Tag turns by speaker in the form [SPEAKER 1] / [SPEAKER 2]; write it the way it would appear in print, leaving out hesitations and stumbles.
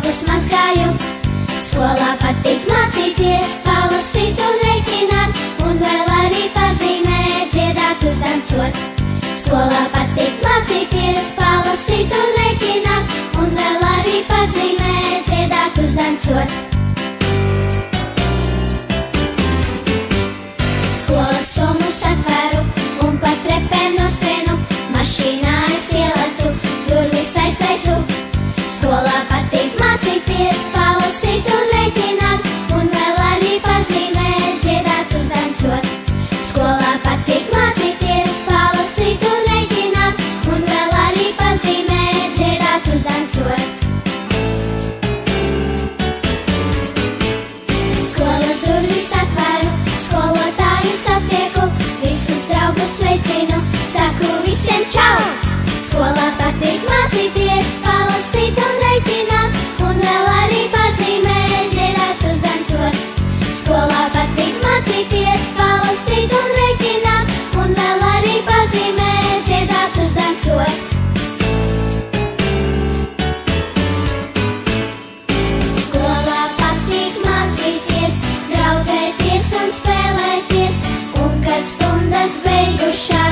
[SPEAKER 1] draugus mazgāju. Skolā patīk mācīties, palasīt un reiķināt, un vēl arī pazīmēt, dziedāt, uzdancot. Skolā patīk mācīties, palasīt un reiķināt, un vēl arī pazīmēt, dziedāt, uzdancot. Skolas somus atvēru un pa trepēm noskrienu, mašīnā es ielecu, durvis aiztaisu. Skolā patīk mācīties, palasīt un reiķināt, un vēl arī pazīmēt, dziedāt, uzdancot. Skolā patīk mācīties, palasīt un reiķināt, un vēl arī pazīmēt, dziedāt, uzdancot. Skolas durvis atvēru, skolotāju satieku, visus draugus sveicinu, saku visiem čau! Skolā patīk mācīties, palasīt un reiķināt, un vēl arī pazīmēt, dziedāt, uzdancot. Skolā patīk mācīties, palasīt un reiķināt, un vēl arī pazīmēt, dziedāt, uzdancot. Skolā patīk mācīties, draudzēties un spēlēties, un kad stundas beigušās,